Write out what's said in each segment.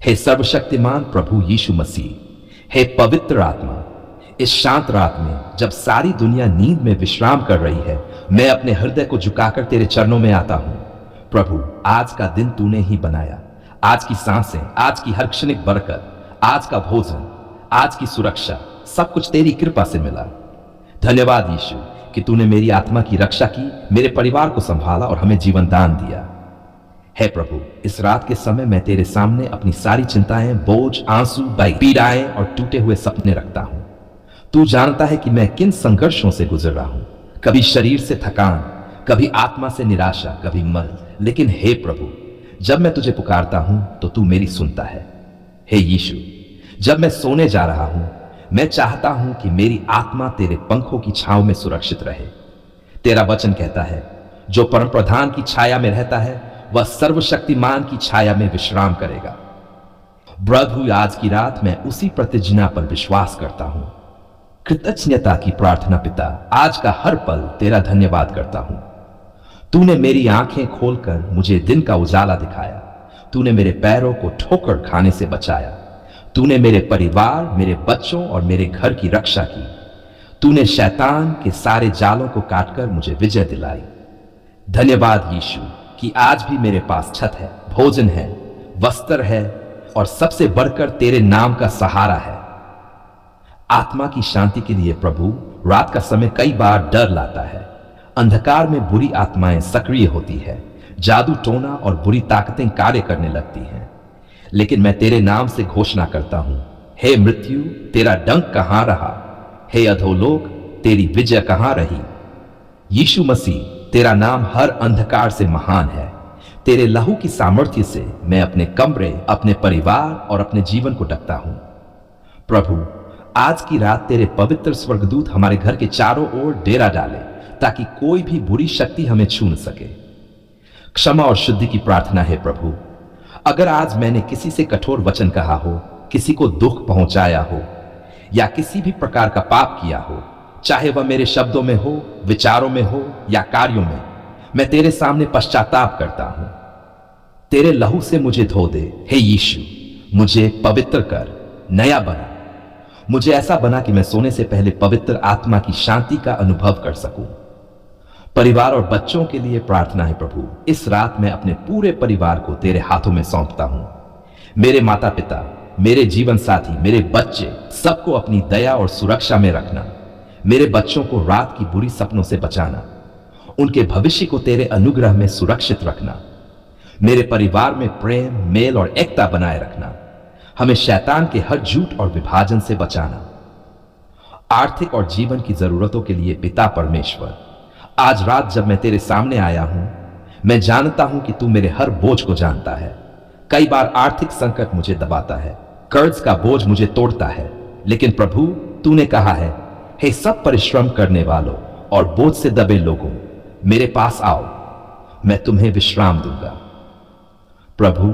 हे सर्वशक्तिमान प्रभु यीशु मसीह, हे पवित्र आत्मा, इस शांत रात में जब सारी दुनिया नींद में विश्राम कर रही है, मैं अपने हृदय को झुकाकर तेरे चरणों में आता हूं। प्रभु, आज का दिन तूने ही बनाया। आज की सांसें, आज की हर क्षणिक बरकत, आज का भोजन, आज की सुरक्षा, सब कुछ तेरी कृपा से मिला। धन्यवाद यीशु कि तूने मेरी आत्मा की रक्षा की, मेरे परिवार को संभाला और हमें जीवन दान दिया। हे प्रभु, इस रात के समय मैं तेरे सामने अपनी सारी चिंताएं, बोझ, आंसू, पीड़ाएं और टूटे हुए सपने रखता हूं। तू जानता है कि मैं किन संघर्षों से गुजर रहा हूं, कभी शरीर से थकान, कभी आत्मा से निराशा, कभी मर्द। लेकिन हे प्रभु, जब मैं तुझे पुकारता हूं तो तू मेरी सुनता है। हे यीशु, जब मैं सोने जा रहा हूं, मैं चाहता हूं कि मेरी आत्मा तेरे पंखों की छांव में सुरक्षित रहे। तेरा वचन कहता है, जो परम प्रधान की छाया में रहता है वह सर्वशक्तिमान की छाया में विश्राम करेगा। प्रभु, आज की रात मैं उसी प्रतिज्ञा पर विश्वास करता हूं। कृतज्ञता की प्रार्थना पिता, आज का हर पल तेरा धन्यवाद करता हूं। तूने मेरी आंखें खोलकर मुझे दिन का उजाला दिखाया। तूने मेरे पैरों को ठोकर खाने से बचाया। तूने मेरे परिवार, मेरे बच्चों और मेरे घर की रक्षा की। तूने शैतान के सारे जालों को काटकर मुझे विजय दिलाई। धन्यवाद यीशु कि आज भी मेरे पास छत है, भोजन है, वस्त्र है और सबसे बढ़कर तेरे नाम का सहारा है। आत्मा की शांति के लिए प्रभु, रात का समय कई बार डर लाता है। अंधकार में बुरी आत्माएं सक्रिय होती है, जादू टोना और बुरी ताकतें कार्य करने लगती हैं। लेकिन मैं तेरे नाम से घोषणा करता हूं, हे मृत्यु, तेरा डंक कहां रहा? हे अधोलोक, तेरी विजय कहां रही? यीशु मसीह, तेरा नाम हर अंधकार से महान है। तेरे लहू की सामर्थ्य से मैं अपने कमरे, अपने परिवार और अपने जीवन को ढकता हूं। प्रभु, आज की रात तेरे पवित्र स्वर्गदूत हमारे घर के चारों ओर डेरा डाले, ताकि कोई भी बुरी शक्ति हमें छू न सके। क्षमा और शुद्धि की प्रार्थना है प्रभु। अगर आज मैंने किसी से कठोर वचन कहा हो, किसी को दुख पहुंचाया हो या किसी भी प्रकार का पाप किया हो, चाहे वह मेरे शब्दों में हो, विचारों में हो या कार्यों में, मैं तेरे सामने पश्चाताप करता हूं। तेरे लहू से मुझे धो दे। हे यीशु, मुझे पवित्र कर, नया बना। मुझे ऐसा बना कि मैं सोने से पहले पवित्र आत्मा की शांति का अनुभव कर सकूं। परिवार और बच्चों के लिए प्रार्थना है प्रभु। इस रात मैं अपने पूरे परिवार को तेरे हाथों में सौंपता हूं। मेरे माता पिता, मेरे जीवन साथी, मेरे बच्चे, सबको अपनी दया और सुरक्षा में रखना। मेरे बच्चों को रात की बुरी सपनों से बचाना। उनके भविष्य को तेरे अनुग्रह में सुरक्षित रखना। मेरे परिवार में प्रेम, मेल और एकता बनाए रखना। हमें शैतान के हर झूठ और विभाजन से बचाना। आर्थिक और जीवन की जरूरतों के लिए पिता परमेश्वर, आज रात जब मैं तेरे सामने आया हूं, मैं जानता हूं कि तू मेरे हर बोझ को जानता है। कई बार आर्थिक संकट मुझे दबाता है, कर्ज का बोझ मुझे तोड़ता है, लेकिन प्रभु, तूने कहा है, हे सब परिश्रम करने वालों और बोझ से दबे लोगों, मेरे पास आओ, मैं तुम्हें विश्राम दूंगा। प्रभु,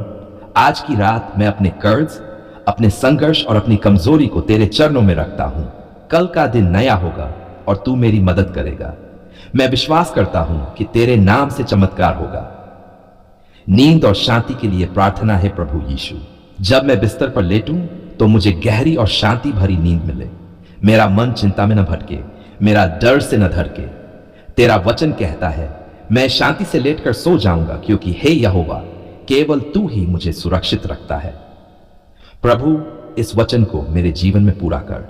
आज की रात मैं अपने कर्ज, अपने संघर्ष और अपनी कमजोरी को तेरे चरणों में रखता हूं। कल का दिन नया होगा और तू मेरी मदद करेगा। मैं विश्वास करता हूं कि तेरे नाम से चमत्कार होगा। नींद और शांति के लिए प्रार्थना है प्रभु यीशु। जब मैं बिस्तर पर लेटूं तो मुझे गहरी और शांति भरी नींद मिले। मेरा मन चिंता में न भटके, मेरा डर से न धड़के। तेरा वचन कहता है, मैं शांति से लेटकर सो जाऊंगा, क्योंकि हे यहोवा, केवल तू ही मुझे सुरक्षित रखता है। प्रभु, इस वचन को मेरे जीवन में पूरा कर।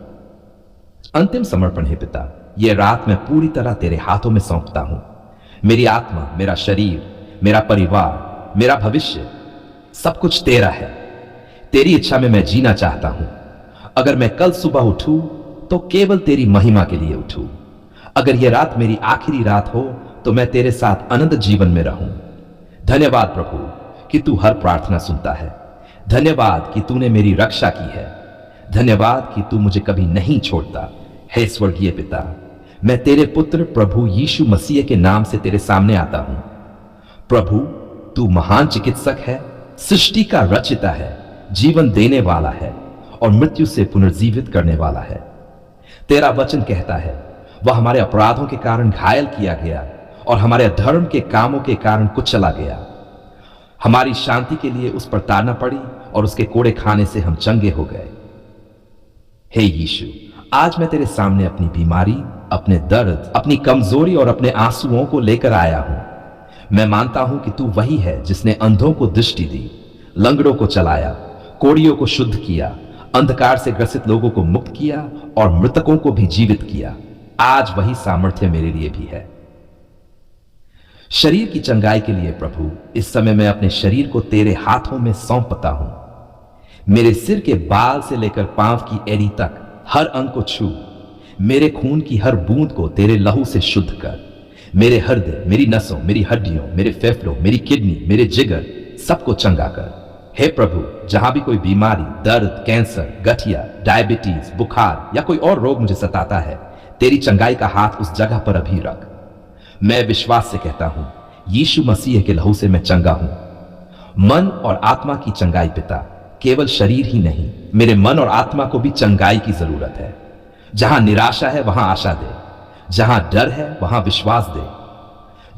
अंतिम समर्पण है पिता, यह रात मैं पूरी तरह तेरे हाथों में सौंपता हूं। मेरी आत्मा, मेरा शरीर, मेरा परिवार, मेरा भविष्य, सब कुछ तेरा है। तेरी इच्छा में मैं जीना चाहता हूं। अगर मैं कल सुबह उठूं तो केवल तेरी महिमा के लिए उठूं। अगर यह रात मेरी आखिरी रात हो तो मैं तेरे साथ अनंत जीवन में रहूं। धन्यवाद प्रभु कि तू हर प्रार्थना सुनता है। धन्यवाद कि तूने मेरी रक्षा की है। धन्यवाद कि तू मुझे कभी नहीं छोड़ता। हे स्वर्गीय पिता, मैं तेरे पुत्र प्रभु यीशु मसीह के नाम से तेरे सामने आता हूं। प्रभु, तू महान चिकित्सक है, सृष्टि का रचिता है, जीवन देने वाला है और मृत्यु से पुनर्जीवित करने वाला है। तेरा वचन कहता है, वह हमारे अपराधों के कारण घायल किया गया और हमारे अधर्म के कामों के कारण कुचला गया। हमारी शांति के लिए उस पर ताड़ना पड़ी और उसके कोड़े खाने से हम चंगे हो गए। हे यीशु, आज मैं तेरे सामने अपनी बीमारी, अपने दर्द, अपनी कमजोरी और अपने आंसुओं को लेकर आया हूं। मैं मानता हूं कि तू वही है जिसने अंधों को दृष्टि दी, लंगड़ों को चलाया, कोड़ियों को शुद्ध किया, अंधकार से ग्रसित लोगों को मुक्त किया और मृतकों को भी जीवित किया। आज वही सामर्थ्य मेरे लिए भी है। शरीर की चंगाई के लिए प्रभु, इस समय मैं अपने शरीर को तेरे हाथों में सौंपता हूं। मेरे सिर के बाल से लेकर पांव की एड़ी तक हर अंग को छू। मेरे खून की हर बूंद को तेरे लहू से शुद्ध कर। मेरे हृदय, मेरी नसों, मेरी हड्डियों, मेरे फेफड़ों, मेरी किडनी, मेरे जिगर, सबको चंगा कर। हे प्रभु, जहां भी कोई बीमारी, दर्द, कैंसर, गठिया, डायबिटीज, बुखार या कोई और रोग मुझे सताता है, तेरी चंगाई का हाथ उस जगह पर अभी रख। मैं विश्वास से कहता हूं, यीशु मसीह के लहू से मैं चंगा हूं। मन और आत्मा की चंगाई पिता, केवल शरीर ही नहीं, मेरे मन और आत्मा को भी चंगाई की जरूरत है। जहां निराशा है वहां आशा दे, जहां डर है वहां विश्वास दे,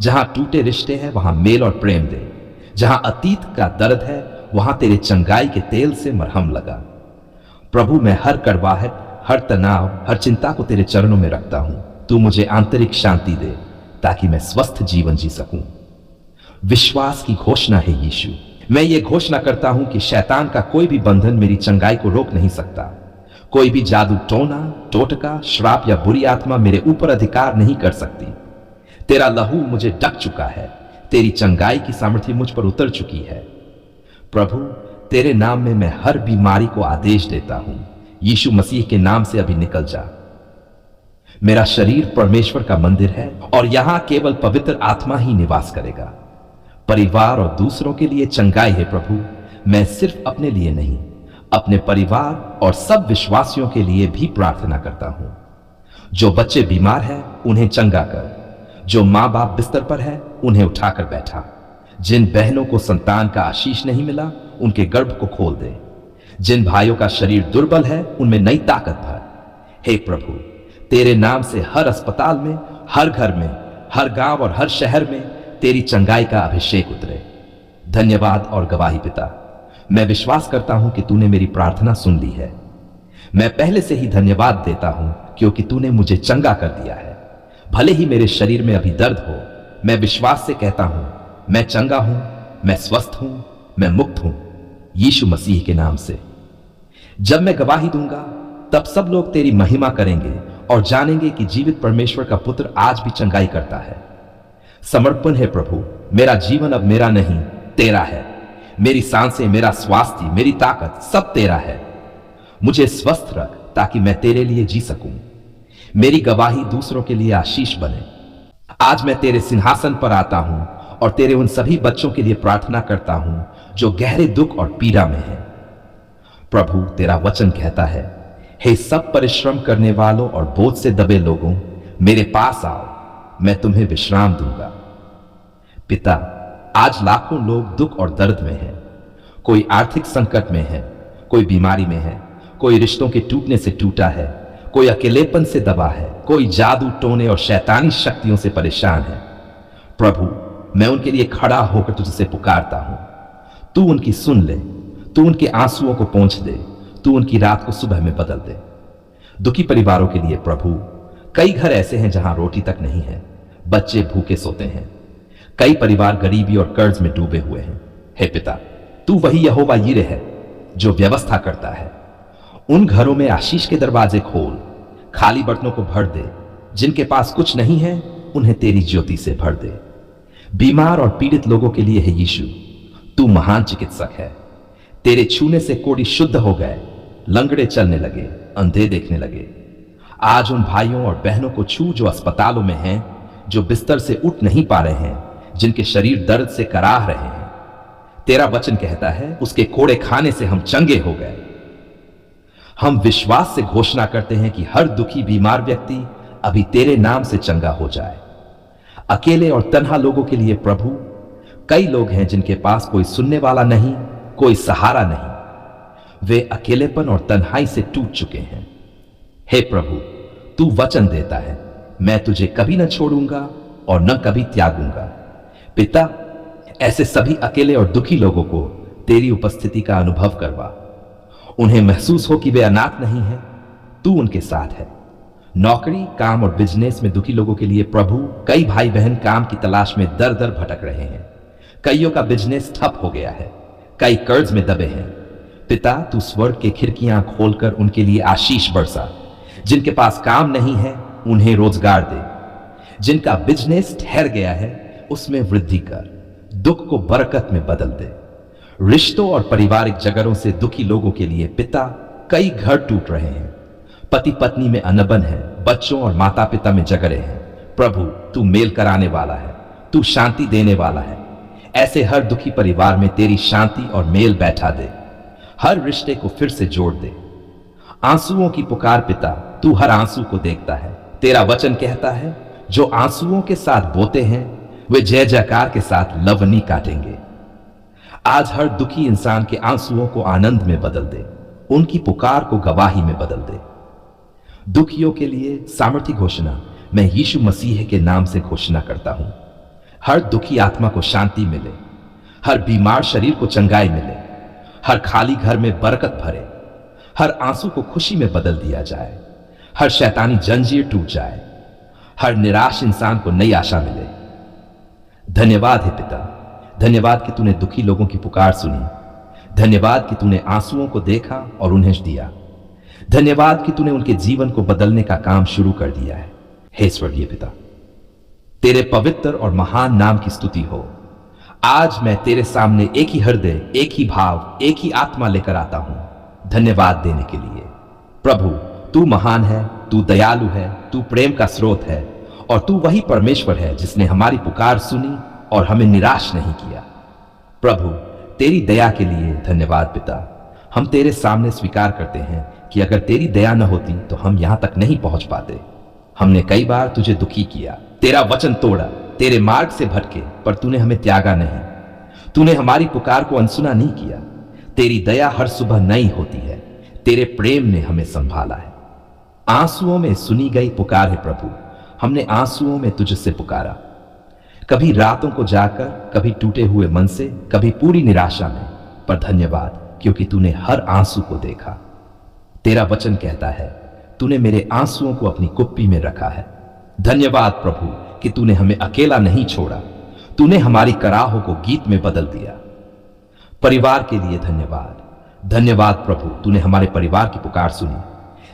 जहां टूटे रिश्ते हैं वहां मेल और प्रेम दे, जहां अतीत का दर्द है वहां तेरे चंगाई के तेल से मरहम लगा। प्रभु, मैं हर कड़वाहट, हर तनाव, हर चिंता को तेरे चरणों में रखता हूं। तू मुझे आंतरिक शांति दे ताकि मैं स्वस्थ जीवन जी सकूं। विश्वास की घोषणा है यीशु। मैं ये घोषणा करता हूं कि शैतान का कोई भी बंधन मेरी चंगाई को रोक नहीं सकता। कोई भी जादू टोना, टोटका, श्राप या बुरी आत्मा मेरे ऊपर अधिकार नहीं कर सकती। तेरा लहू मुझे ढक चुका है, तेरी चंगाई की सामर्थ्य मुझ पर उतर चुकी है। प्रभु, तेरे नाम में मैं हर बीमारी को आदेश देता हूं, यीशु मसीह के नाम से अभी निकल जा। मेरा शरीर परमेश्वर का मंदिर है और यहां केवल पवित्र आत्मा ही निवास करेगा। परिवार और दूसरों के लिए चंगाई है प्रभु। मैं सिर्फ अपने लिए नहीं, अपने परिवार और सब विश्वासियों के लिए भी प्रार्थना करता हूं। जो बच्चे बीमार हैं उन्हें चंगा कर, जो मां बाप बिस्तर पर है उन्हें उठाकर बैठा, जिन बहनों को संतान का आशीष नहीं मिला उनके गर्भ को खोल दे, जिन भाइयों का शरीर दुर्बल है उनमें नई ताकत भर। हे प्रभु, तेरे नाम से हर अस्पताल में, हर घर में, हर गांव और हर शहर में तेरी चंगाई का अभिषेक उतरे। धन्यवाद और गवाही पिता, मैं विश्वास करता हूं कि तूने मेरी प्रार्थना सुन ली है। मैं पहले से ही धन्यवाद देता हूं क्योंकि तूने मुझे चंगा कर दिया है। भले ही मेरे शरीर में अभी दर्द हो, मैं विश्वास से कहता हूं, मैं चंगा हूं, मैं स्वस्थ हूं, मैं मुक्त हूं, यीशु मसीह के नाम से। जब मैं गवाही दूंगा तब सब लोग तेरी महिमा करेंगे और जानेंगे कि जीवित परमेश्वर का पुत्र आज भी चंगाई करता है। समर्पण है प्रभु, मेरा जीवन अब मेरा नहीं, तेरा है। मेरी सांसें, मेरा स्वास्थ्य, मेरी ताकत सब तेरा है। मुझे स्वस्थ रख ताकि मैं तेरे लिए जी सकूं। मेरी गवाही दूसरों के लिए आशीष बने। आज मैं तेरे सिंहासन पर आता हूं और तेरे उन सभी बच्चों के लिए प्रार्थना करता हूं जो गहरे दुख और पीड़ा में हैं। प्रभु, तेरा वचन कहता है, हे सब परिश्रम करने वालों और बोझ से दबे लोगों, मेरे पास आओ, मैं तुम्हें विश्राम दूंगा। पिता, आज लाखों लोग दुख और दर्द में हैं। कोई आर्थिक संकट में है, कोई बीमारी में है, कोई रिश्तों के टूटने से टूटा है, कोई अकेलेपन से दबा है, कोई जादू टोने और शैतानी शक्तियों से परेशान है। प्रभु, मैं उनके लिए खड़ा होकर तुझसे पुकारता हूं। तू उनकी सुन ले, तू उनके आंसुओं को पोंछ दे, तू उनकी रात को सुबह में बदल दे। दुखी परिवारों के लिए प्रभु, कई घर ऐसे हैं जहां रोटी तक नहीं है, बच्चे भूखे सोते हैं, कई परिवार गरीबी और कर्ज में डूबे हुए हैं। हे पिता, तू वही यहोवा यीरे है जो व्यवस्था करता है। उन घरों में आशीष के दरवाजे खोल, खाली बर्तनों को भर दे। जिनके पास कुछ नहीं है उन्हें तेरी ज्योति से भर दे। बीमार और पीड़ित लोगों के लिए है यीशु, तू महान चिकित्सक है। तेरे छूने से कोढ़ी शुद्ध हो गए, लंगड़े चलने लगे, अंधे देखने लगे। आज उन भाइयों और बहनों को छू जो अस्पतालों में हैं, जो बिस्तर से उठ नहीं पा रहे हैं, जिनके शरीर दर्द से कराह रहे हैं। तेरा वचन कहता है, उसके कोड़े खाने से हम चंगे हो गए। हम विश्वास से घोषणा करते हैं कि हर दुखी बीमार व्यक्ति अभी तेरे नाम से चंगा हो जाए। अकेले और तन्हा लोगों के लिए प्रभु, कई लोग हैं जिनके पास कोई सुनने वाला नहीं, कोई सहारा नहीं। वे अकेलेपन और तन्हाई से टूट चुके हैं। हे प्रभु, तू वचन देता है, मैं तुझे कभी न छोड़ूंगा और न कभी त्यागूंगा। पिता, ऐसे सभी अकेले और दुखी लोगों को तेरी उपस्थिति का अनुभव करवा। उन्हें महसूस हो कि वे अनाथ नहीं हैं, तू उनके साथ है। नौकरी, काम और बिजनेस में दुखी लोगों के लिए प्रभु, कई भाई बहन काम की तलाश में दर दर भटक रहे हैं। कईयों का बिजनेस ठप हो गया है, कई कर्ज में दबे हैं। पिता, तू स्वर्ग के खिड़कियां खोलकर उनके लिए आशीष बरसा। जिनके पास काम नहीं है उन्हें रोजगार दे। जिनका बिजनेस ठहर गया है उसमें वृद्धि कर। दुख को बरकत में बदल दे। रिश्तों और पारिवारिक झगड़ों से दुखी लोगों के लिए पिता, कई घर टूट रहे हैं। पति पत्नी में अनबन है, बच्चों और माता पिता में झगड़े हैं। प्रभु, तू मेल कराने वाला है, तू शांति देने वाला है। ऐसे हर दुखी परिवार में तेरी शांति और मेल बैठा दे। हर रिश्ते को फिर से जोड़ दे। आंसुओं की पुकार पिता, तू हर आंसू को देखता है। तेरा वचन कहता है, जो आंसुओं के साथ बोते हैं वे जय जयकार के साथ लवनी काटेंगे। आज हर दुखी इंसान के आंसुओं को आनंद में बदल दे, उनकी पुकार को गवाही में बदल दे। दुखियों के लिए सामर्थी घोषणा मैं यीशु मसीह के नाम से घोषणा करता हूं। हर दुखी आत्मा को शांति मिले, हर बीमार शरीर को चंगाई मिले, हर खाली घर में बरकत भरे, हर आंसू को खुशी में बदल दिया जाए, हर शैतानी जंजीर टूट जाए, हर निराश इंसान को नई आशा मिले। धन्यवाद है पिता, धन्यवाद कि तूने दुखी लोगों की पुकार सुनी। धन्यवाद कि तूने आंसुओं को देखा और उन्हें दिया। धन्यवाद कि तूने उनके जीवन को बदलने का काम शुरू कर दिया है। हे स्वर्गीय पिता, तेरे पवित्र और महान नाम की स्तुति हो। आज मैं तेरे सामने एक ही हृदय, एक ही भाव, एक ही आत्मा लेकर आता हूं धन्यवाद देने के लिए। प्रभु, तू महान है, तू दयालु है, तू प्रेम का स्रोत है और तू वही परमेश्वर है जिसने हमारी पुकार सुनी और हमें निराश नहीं किया। प्रभु, तेरी दया के लिए धन्यवाद पिता। हम तेरे सामने स्वीकार करते हैं कि अगर तेरी दया न होती तो हम यहां तक नहीं पहुंच पाते। हमने कई बार तुझे दुखी किया, तेरा वचन तोड़ा, तेरे मार्ग से भटके, पर तूने हमें त्यागा नहीं। तूने हमारी पुकार को अनसुना नहीं किया। तेरी दया हर सुबह नई होती है। तेरे प्रेम ने हमें संभाला है। आंसुओं में सुनी गई पुकार है प्रभु। हमने आंसुओं में तुझसे पुकारा, कभी रातों को जाकर, कभी टूटे हुए मन से, कभी पूरी निराशा में। पर धन्यवाद क्योंकि तूने हर आंसू को देखा। तेरा वचन कहता है, तूने मेरे आंसुओं को अपनी कुप्पी में रखा है। धन्यवाद प्रभु कि तूने हमें अकेला नहीं छोड़ा। तूने हमारी कराहों को गीत में बदल दिया। परिवार के लिए धन्यवाद। धन्यवाद प्रभु, तूने हमारे परिवार की पुकार सुनी।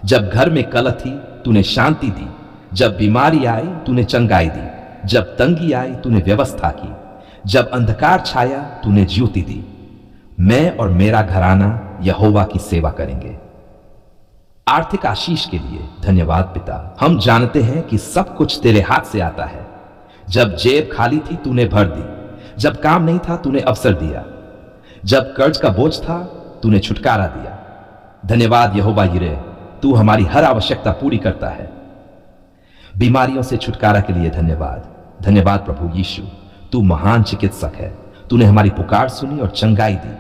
जब घर में कलह थी तूने शांति दी। जब बीमारी आई तूने चंगाई दी। जब तंगी आई तूने व्यवस्था की। जब अंधकार छाया तूने ज्योति दी। मैं और मेरा घराना यहोवा की सेवा करेंगे। आर्थिक आशीष के लिए धन्यवाद पिता। हम जानते हैं कि सब कुछ तेरे हाथ से आता है। जब जेब खाली थी तूने भर दी। जब काम नहीं था तूने अवसर दिया। जब कर्ज का बोझ था तूने छुटकारा दिया। धन्यवाद यहोवा यिरे, तू हमारी हर आवश्यकता पूरी करता है। बीमारियों से छुटकारा के लिए धन्यवाद। धन्यवाद प्रभु यीशु, तू महान चिकित्सक है। तूने हमारी पुकार सुनी और चंगाई दी।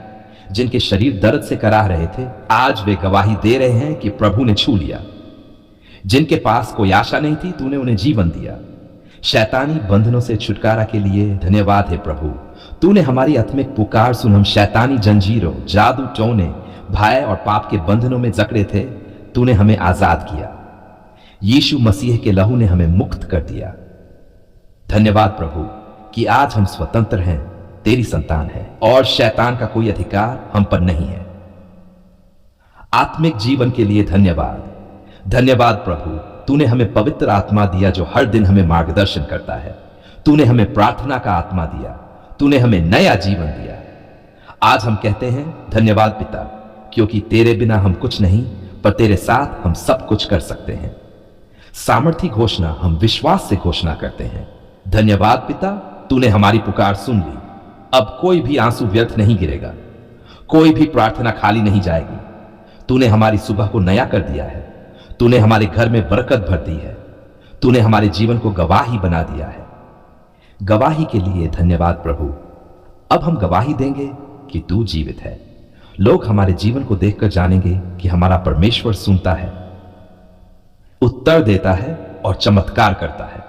जिनके शरीर दर्द से कराह रहे थे आज वे गवाही दे रहे हैं कि प्रभु ने छू लिया। जिनके पास कोई आशा नहीं थी तूने उन्हें जीवन दिया। शैतानी बंधनों से छुटकारा के लिए धन्यवाद है प्रभु। तूने हमारी आत्मिक पुकार सुन। हम शैतानी जंजीरों, जादू टोने, भय और पाप के बंधनों में जकड़े थे, तूने हमें आजाद किया। यीशु मसीह के लहू ने हमें मुक्त कर दिया। धन्यवाद प्रभु कि आज हम स्वतंत्र हैं, तेरी संतान है और शैतान का कोई अधिकार हम पर नहीं है। आत्मिक जीवन के लिए धन्यवाद। धन्यवाद प्रभु, तूने हमें पवित्र आत्मा दिया जो हर दिन हमें मार्गदर्शन करता है। तूने हमें प्रार्थना का आत्मा दिया। तूने हमें नया जीवन दिया। आज हम कहते हैं धन्यवाद पिता, क्योंकि तेरे बिना हम कुछ नहीं, पर तेरे साथ हम सब कुछ कर सकते हैं। सामर्थी घोषणा हम विश्वास से घोषणा करते हैं। धन्यवाद पिता, तूने हमारी पुकार सुन ली। अब कोई भी आंसू व्यर्थ नहीं गिरेगा, कोई भी प्रार्थना खाली नहीं जाएगी। तूने हमारी सुबह को नया कर दिया है। तूने हमारे घर में बरकत भर दी है। तूने हमारे जीवन को गवाही बना दिया है। गवाही के लिए धन्यवाद प्रभु। अब हम गवाही देंगे कि तू जीवित है। लोग हमारे जीवन को देखकर जानेंगे कि हमारा परमेश्वर सुनता है, उत्तर देता है और चमत्कार करता है।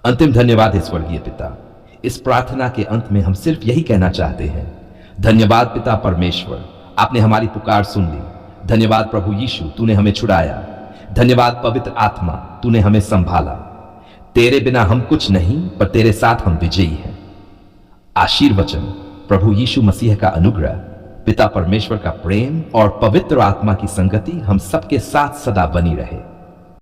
अंतिम धन्यवाद है स्वर्गीय पिता। इस प्रार्थना के अंत में हम सिर्फ यही कहना चाहते हैं धन्यवाद पिता परमेश्वर, आपने हमारी पुकार सुन ली। धन्यवाद प्रभु यीशु, तूने हमें छुड़ाया। धन्यवाद पवित्र आत्मा, तूने हमें संभाला। तेरे बिना हम कुछ नहीं, पर तेरे साथ हम विजयी हैं। आशीर्वचन प्रभु यीशु मसीह का अनुग्रह, पिता परमेश्वर का प्रेम और पवित्र आत्मा की संगति हम सबके साथ सदा बनी रहे।